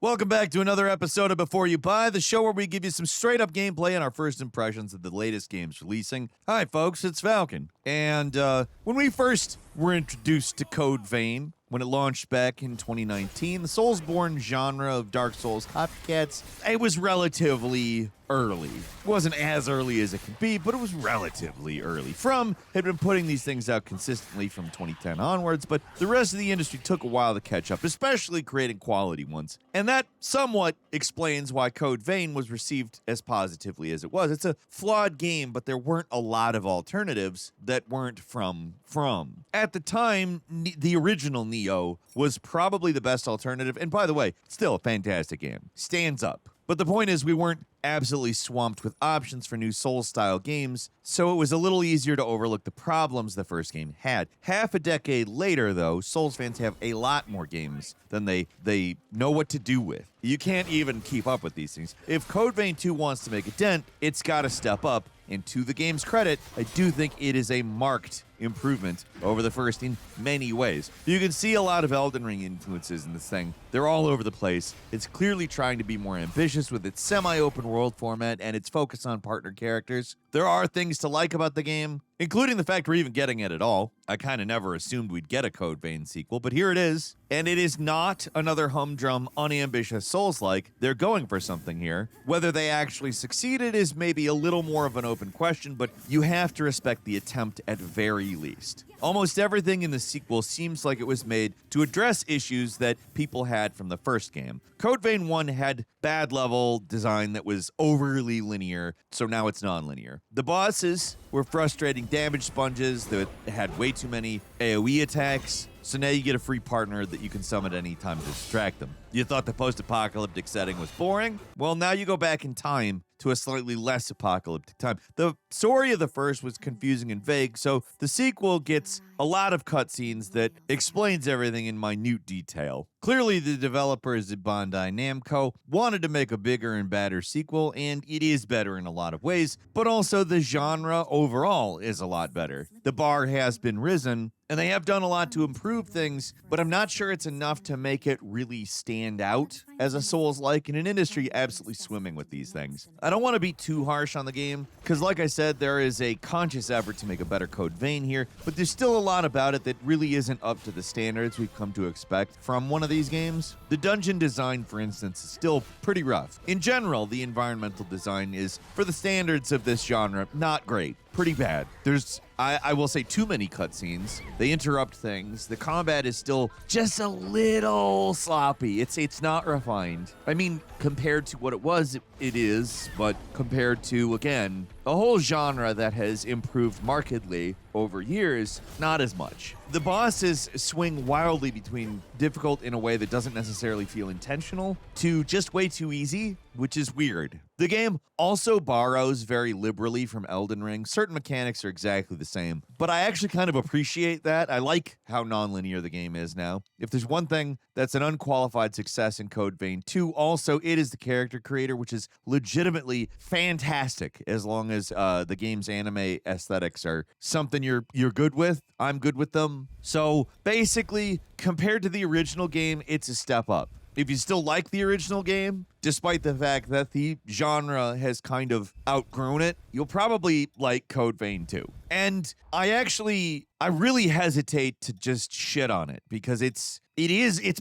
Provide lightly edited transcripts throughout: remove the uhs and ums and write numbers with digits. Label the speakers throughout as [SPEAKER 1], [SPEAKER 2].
[SPEAKER 1] Welcome back to another episode of Before You Buy, the show where we give you some straight-up gameplay and our first impressions of the latest games releasing. Hi, folks, it's Falcon. And when we first were introduced to Code Vein, when it launched back in 2019, the Soulsborne genre of Dark Souls copycats, it was relatively early. It wasn't as early as it could be, but it was relatively early. From had been putting these things out consistently from 2010 onwards, but the rest of the industry took a while to catch up, especially creating quality ones. And that somewhat explains why Code Vein was received as positively as it was. It's a flawed game, but there weren't a lot of alternatives that weren't from. At the time, the original Neo was probably the best alternative, and by the way, still a fantastic game. Stands up. But the point is, we weren't absolutely swamped with options for new Souls-style games, so it was a little easier to overlook the problems the first game had. Half a decade later, though, Souls fans have a lot more games than they know what to do with. You can't even keep up with these things. If Code Vein 2 wants to make a dent, it's got to step up, and to the game's credit, I do think it is a marked improvement over the first in many ways. You can see a lot of Elden Ring influences in this thing. They're all over the place. It's clearly trying to be more ambitious with its semi-open world format and its focus on partner characters. There are things to like about the game, including the fact we're even getting it at all. I kind of never assumed we'd get a Code Vein sequel, but here it is. And it is not another humdrum, unambitious Souls-like. They're going for something here. Whether they actually succeeded is maybe a little more of an open question, but you have to respect the attempt at very least. Almost everything in the sequel seems like it was made to address issues that people had from the first game. Code Vein 1 had bad level design that was overly linear, so now it's non-linear. The bosses were frustrating damage sponges that had way too many AoE attacks, so now you get a free partner that you can summon at any time to distract them. You thought the post-apocalyptic setting was boring? Well, now you go back in time to a slightly less apocalyptic time. The story of the first was confusing and vague, so the sequel gets a lot of cutscenes that explains everything in minute detail. Clearly, the developers at Bandai Namco wanted to make a bigger and badder sequel, and it is better in a lot of ways, but also the genre overall is a lot better. The bar has been risen, and they have done a lot to improve things, but I'm not sure it's enough to make it really stand out as a Souls-like in an industry absolutely swimming with these things. I don't want to be too harsh on the game, because like I said, there is a conscious effort to make a better Code Vein here, but there's still a lot about it that really isn't up to the standards we've come to expect from one of these games. The dungeon design, for instance, is still pretty rough. In general, the environmental design is, for the standards of this genre, not great. Pretty bad. There's, I will say, too many cutscenes. They interrupt things. The combat is still just a little sloppy. It's not refined. I mean, compared to what it was, it is, but compared to, again, a whole genre that has improved markedly over years, not as much. The bosses swing wildly between difficult in a way that doesn't necessarily feel intentional to just way too easy, which is weird. The game also borrows very liberally from Elden Ring. Certain mechanics are exactly the same, but I actually kind of appreciate that. I like how non-linear the game is now. If there's one thing that's an unqualified success in Code Vein 2, also it is the character creator, which is legitimately fantastic as long as the game's anime aesthetics are something you're good with. I'm good with them. So basically, compared to the original game, it's a step up. If you still like the original game, despite the fact that the genre has kind of outgrown it, you'll probably like Code Vein 2. And I really hesitate to just shit on it because it's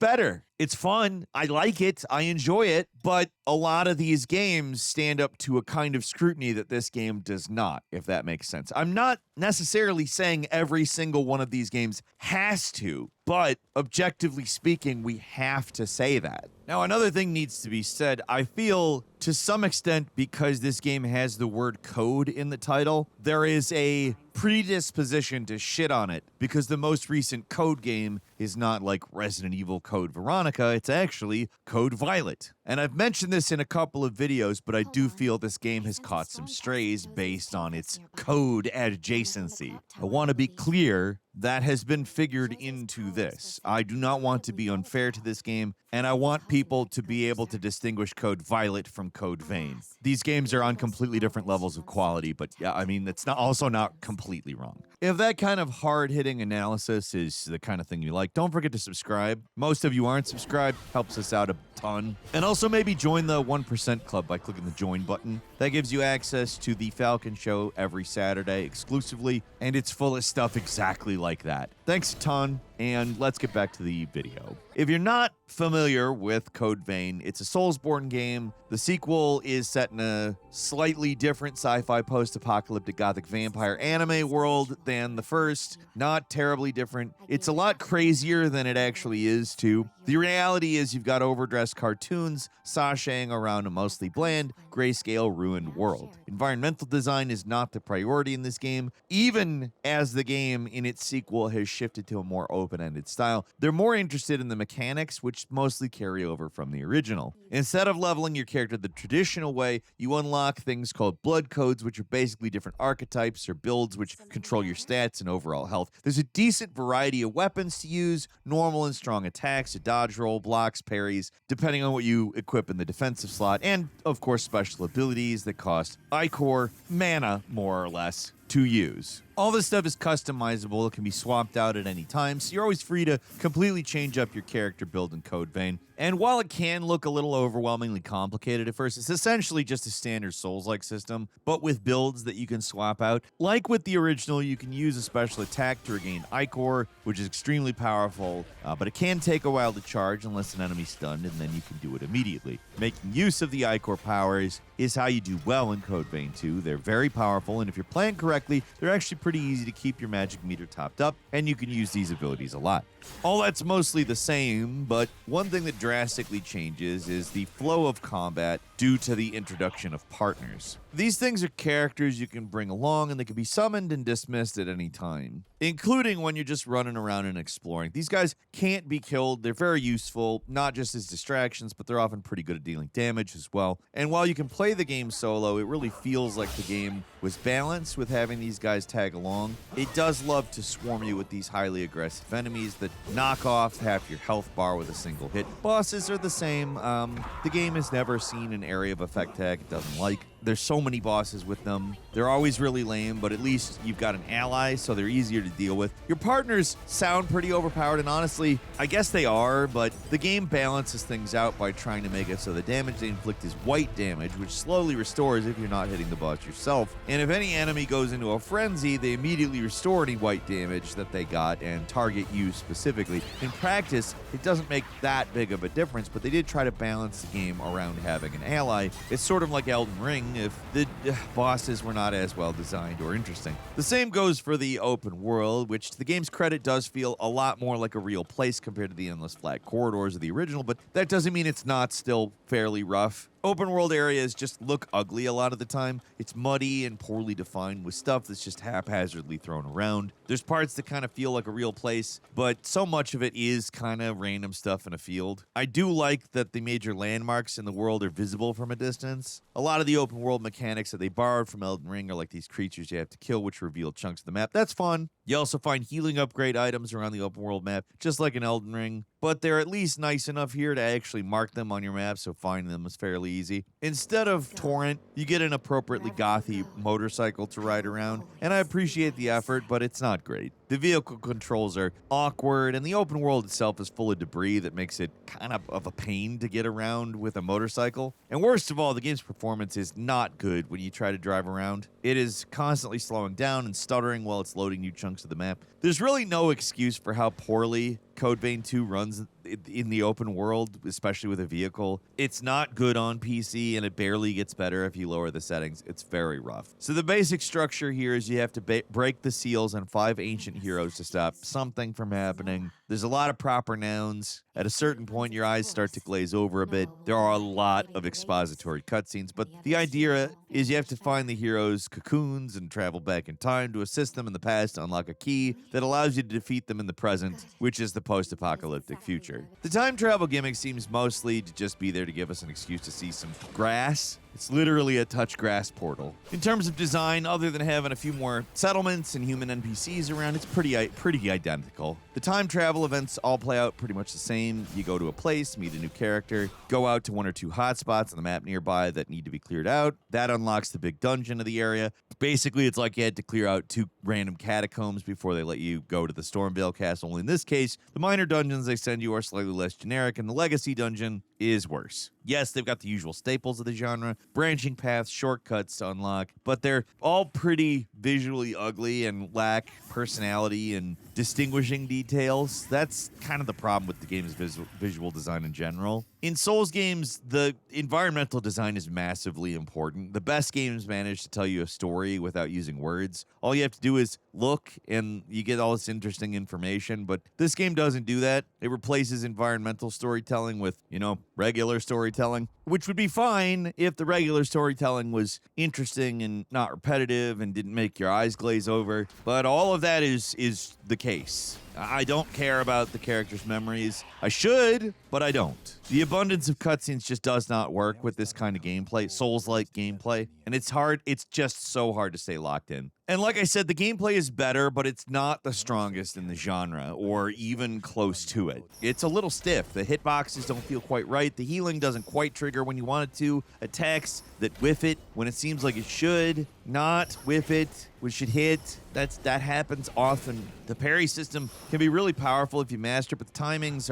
[SPEAKER 1] better. It's fun. I like it. I enjoy it. But a lot of these games stand up to a kind of scrutiny that this game does not, if that makes sense. I'm not necessarily saying every single one of these games has to, but objectively speaking, we have to say that. Now, another thing needs to be said. I feel, to some extent, because this game has the word code in the title, there is a predisposition to shit on it because the most recent Code game is not like Resident Evil Code Veronica, it's actually Code Violet. And I've mentioned this in a couple of videos, but I do feel this game has caught some strays based on its code adjacency. I want to be clear, that has been figured into this. I do not want to be unfair to this game, and I want people to be able to distinguish Code Violet from Code Vein. These games are on completely different levels of quality, but yeah, I mean, it's not also not completely completely wrong. If that kind of hard-hitting analysis is the kind of thing you like, don't forget to subscribe. Most of you aren't subscribed, helps us out a ton. And also maybe join the 1% Club by clicking the join button. That gives you access to the Falcon Show every Saturday exclusively, and it's full of stuff exactly like that. Thanks a ton, and let's get back to the video. If you're not familiar with Code Vein, it's a Soulsborne game. The sequel is set in a slightly different sci-fi post-apocalyptic gothic vampire anime world than the first. Not terribly different. It's a lot crazier than it actually is, too. The reality is you've got overdressed cartoons sashaying around a mostly bland, grayscale, ruined world. Environmental design is not the priority in this game, even as the game in its sequel has shifted to a more open-ended style. They're more interested in the mechanics, which mostly carry over from the original. Instead of leveling your character the traditional way, you unlock things called blood codes, which are basically different archetypes or builds which control your stats and overall health. There's a decent variety of weapons to use, normal and strong attacks, a dodge roll, blocks, parries, depending on what you equip in the defensive slot, and of course special abilities that cost Ichor mana, more or less, to use. All this stuff is customizable. It can be swapped out at any time, so you're always free to completely change up your character build in Code Vein. And while it can look a little overwhelmingly complicated at first, it's essentially just a standard Souls-like system, but with builds that you can swap out. Like with the original, you can use a special attack to regain Ichor, which is extremely powerful, but it can take a while to charge unless an enemy's stunned, and then you can do it immediately. Making use of the Ichor powers is how you do well in Code Vein 2. They're very powerful, and if you're playing correctly, they're actually pretty easy to keep your magic meter topped up, and you can use these abilities a lot. All that's mostly the same, but one thing that drastically changes is the flow of combat due to the introduction of partners. These things are characters you can bring along, and they can be summoned and dismissed at any time, including when you're just running around and exploring. These guys can't be killed. They're very useful, not just as distractions, but they're often pretty good at dealing damage as well. And while you can play the game solo, it really feels like the game was balanced with having these guys tag along. It does love to swarm you with these highly aggressive enemies that knock off half your health bar with a single hit. Bosses are the same. The game has never seen an area of effect tag it doesn't like. There's so many bosses with them. They're always really lame, but at least you've got an ally, so they're easier to deal with. Your partners sound pretty overpowered, and honestly, I guess they are, but the game balances things out by trying to make it so the damage they inflict is white damage, which slowly restores if you're not hitting the boss yourself. And if any enemy goes into a frenzy, they immediately restore any white damage that they got and target you specifically. In practice, it doesn't make that big of a difference, but they did try to balance the game around having an ally. It's sort of like Elden Ring if the bosses were not as well designed or interesting. The same goes for the open world, which to the game's credit does feel a lot more like a real place compared to the endless flat corridors of the original, but that doesn't mean it's not still fairly rough. Open world areas just look ugly a lot of the time. It's muddy and poorly defined with stuff that's just haphazardly thrown around. There's parts that kind of feel like a real place, but so much of it is kind of random stuff in a field. I do like that the major landmarks in the world are visible from a distance. A lot of the open world mechanics that they borrowed from Elden Ring are like these creatures you have to kill, which reveal chunks of the map. That's fun. You also find healing upgrade items around the open world map, just like in Elden Ring, but they're at least nice enough here to actually mark them on your map, so finding them is fairly easy. Instead of Torrent, you get an appropriately gothy motorcycle to ride around, and I appreciate the effort, but it's not great. The vehicle controls are awkward, and the open world itself is full of debris that makes it kind of a pain to get around with a motorcycle. And worst of all, the game's performance is not good when you try to drive around. It is constantly slowing down and stuttering while it's loading new chunks of the map. There's really no excuse for how poorly Code Vein 2 runs in the open world, especially with a vehicle. It's not good on PC, and it barely gets better if you lower the settings. It's very rough. So the basic structure here is you have to break the seals on 5 ancient heroes to stop something from happening. There's a lot of proper nouns. At a certain point, your eyes start to glaze over a bit. There are a lot of expository cutscenes, but the idea is you have to find the heroes' cocoons and travel back in time to assist them in the past to unlock a key that allows you to defeat them in the present, which is the post-apocalyptic future. The time travel gimmick seems mostly to just be there to give us an excuse to see some grass. It's literally a touch grass portal. In terms of design, other than having a few more settlements and human NPCs around, it's pretty identical. The time travel events all play out pretty much the same. You go to a place, meet a new character, go out to one or two hotspots on the map nearby that need to be cleared out. That unlocks the big dungeon of the area. Basically, it's like you had to clear out 2 random catacombs before they let you go to the Stormvale Castle. In this case, the minor dungeons they send you are slightly less generic, and the Legacy dungeon is worse. Yes, they've got the usual staples of the genre, branching paths, shortcuts to unlock, but they're all pretty visually ugly and lack personality and distinguishing details. That's kind of the problem with the game's visual design in general. In Souls games, the environmental design is massively important. The best games manage to tell you a story without using words. All you have to do is look and you get all this interesting information, but this game doesn't do that. It replaces environmental storytelling with, regular storytelling, which would be fine if the regular storytelling was interesting and not repetitive and didn't make your eyes glaze over. But all of that is the case. I don't care about the characters' memories. I should, but I don't. The abundance of cutscenes just does not work with this kind of gameplay, Souls-like gameplay, and it's just so hard to stay locked in. And like I said, the gameplay is better, but it's not the strongest in the genre, or even close to it. It's a little stiff. The hitboxes don't feel quite right. The healing doesn't quite trigger when you want it to. Attacks that whiff it when it seems like it should, not whiff it when it should hit. That happens often. The parry system can be really powerful if you master it, but the timings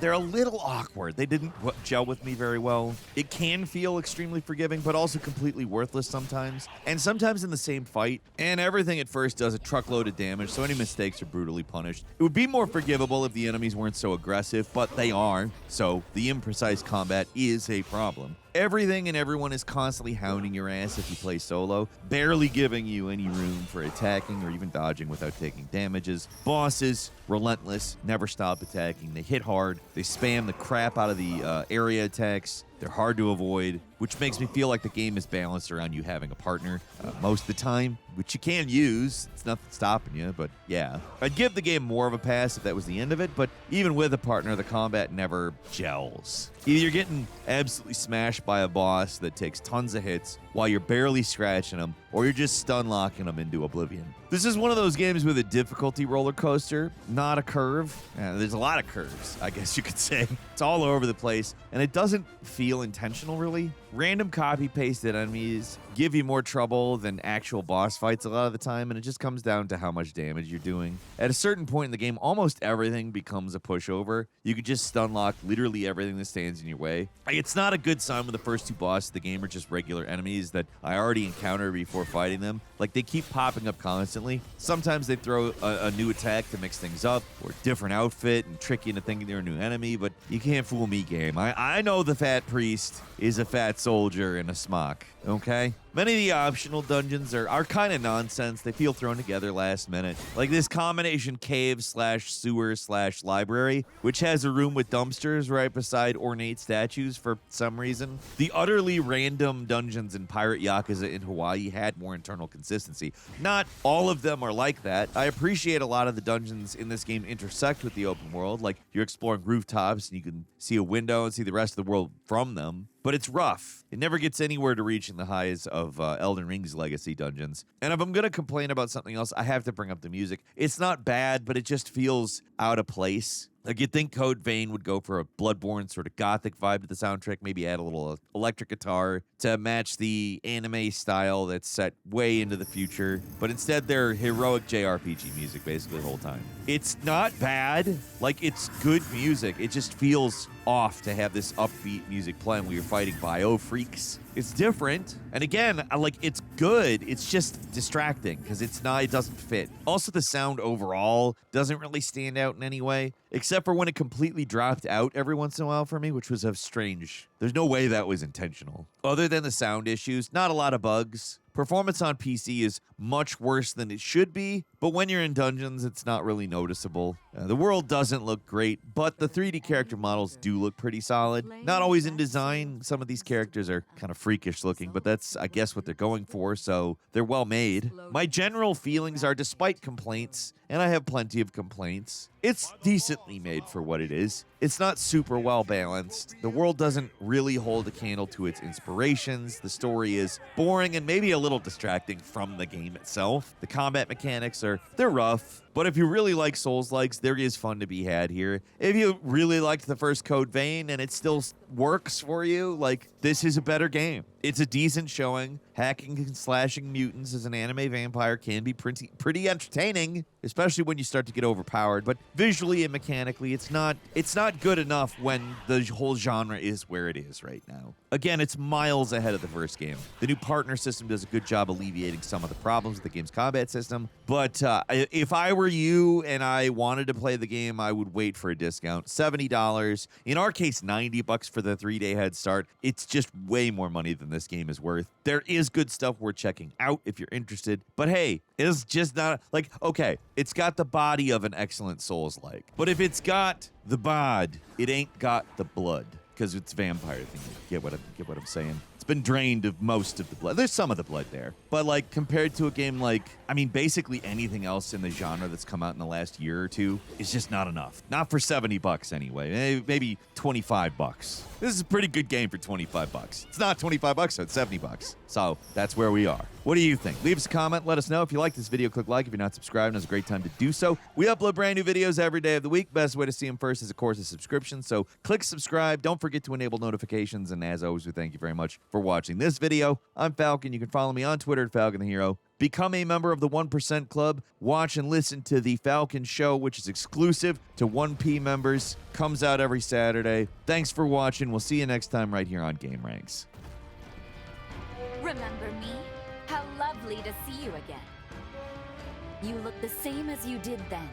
[SPEAKER 1] they're a little awkward. They didn't gel with me very well. It can feel extremely forgiving, but also completely worthless sometimes. And sometimes in the same fight, and everything at first does a truckload of damage, so any mistakes are brutally punished. It would be more forgivable if the enemies weren't so aggressive, but they are, so the imprecise combat is a problem. Everything and everyone is constantly hounding your ass if you play solo, barely giving you any room for attacking or even dodging without taking damages. Bosses, relentless, never stop attacking. They hit hard. They spam the crap out of the area attacks. They're hard to avoid, which makes me feel like the game is balanced around you having a partner most of the time, which you can use. It's nothing stopping you, but yeah. I'd give the game more of a pass if that was the end of it, but even with a partner, the combat never gels. Either you're getting absolutely smashed by a boss that takes tons of hits while you're barely scratching them, or you're just stun locking them into oblivion. This is one of those games with a difficulty roller coaster, not a curve. There's a lot of curves, I guess you could say. It's all over the place, and it doesn't feel intentional, really. Random copy-pasted enemies give you more trouble than actual boss fights a lot of the time, and it just comes down to how much damage you're doing. At a certain point in the game, almost everything becomes a pushover. You can just stun lock literally everything that stands in your way. It's not a good sign when the first 2 bosses of the game are just regular enemies that I already encountered before fighting them. Like, they keep popping up constantly. Sometimes they throw a new attack to mix things up, or a different outfit and trick you into thinking they're a new enemy, but you can't fool me, game. I know the fat priest is a fat soldier in a smock, okay? Many of the optional dungeons are kind of nonsense. They feel thrown together last minute. Like this combination cave/sewer/library, which has a room with dumpsters right beside ornate statues for some reason. The utterly random dungeons in Pirate Yakuza in Hawaii had more internal consistency. Not all of them are like that. I appreciate a lot of the dungeons in this game intersect with the open world. Like you're exploring rooftops and you can see a window and see the rest of the world from them. But it's rough. It never gets anywhere to reaching the highs of Elden Ring's Legacy dungeons. And if I'm going to complain about something else, I have to bring up the music. It's not bad, but it just feels out of place. Like you'd think Code Vein would go for a Bloodborne sort of gothic vibe to the soundtrack, maybe add a little electric guitar to match the anime style that's set way into the future. But instead, they're heroic JRPG music basically the whole time. It's not bad. Like, it's good music. It just feels off to have this upbeat music playing when you're fighting bio freaks. It's different. And again, it's good. It's just distracting because it doesn't fit. Also, the sound overall doesn't really stand out in any way, except for when it completely dropped out every once in a while for me, which was strange. There's no way that was intentional. Other than the sound issues, not a lot of bugs. Performance on PC is much worse than it should be, but when you're in dungeons, it's not really noticeable. The world doesn't look great, but the 3D character models do look pretty solid. Not always in design. Some of these characters are kind of freakish looking, but that's, I guess, what they're going for, so they're well made. My general feelings are, despite complaints, and I have plenty of complaints, it's decently made for what it is. It's not super well balanced. The world doesn't really hold a candle to its inspirations. The story is boring and maybe a little distracting from the game itself. The combat mechanics they're rough, but if you really like Souls-likes, there is fun to be had here. If you really liked the first Code Vein and it still works for you, like, this is a better game. It's a decent showing. Hacking and slashing mutants as an anime vampire can be pretty entertaining, especially when you start to get overpowered, but visually and mechanically, it's not good enough when the whole genre is where it is right now. Again, it's miles ahead of the first game. The new partner system does a good job alleviating some of the problems with the game's combat system, but if I were you and I wanted to play the game, I would wait for a discount. $70. In our case, $90 for the 3-day head start. It's just way more money than this game is worth. There is good stuff worth checking out if you're interested, but hey, it's just not, like, okay, it's got the body of an excellent Souls-like, but if it's got the bod, it ain't got the blood, because it's vampire thing. Get what I'm saying? It's been drained of most of the blood. There's some of the blood there, but like compared to a game like, I mean, basically anything else in the genre that's come out in the last year or two is just not enough. Not for $70 anyway. Maybe $25. This is a pretty good game for $25. It's not $25, so it's $70. So that's where we are. What do you think? Leave us a comment. Let us know. If you like this video, click like. If you're not subscribed, now's a great time to do so. We upload brand new videos every day of the week. Best way to see them first is, of course, a subscription. So click subscribe. Don't forget to enable notifications. And as always, we thank you very much for watching this video. I'm Falcon. You can follow me on Twitter at Falcon the Hero. Become a member of the 1% Club. Watch and listen to The Falcon Show, which is exclusive to 1P members. Comes out every Saturday. Thanks for watching. We'll see you next time right here on gameranx.
[SPEAKER 2] Remember me? How lovely to see you again. You look the same as you did then.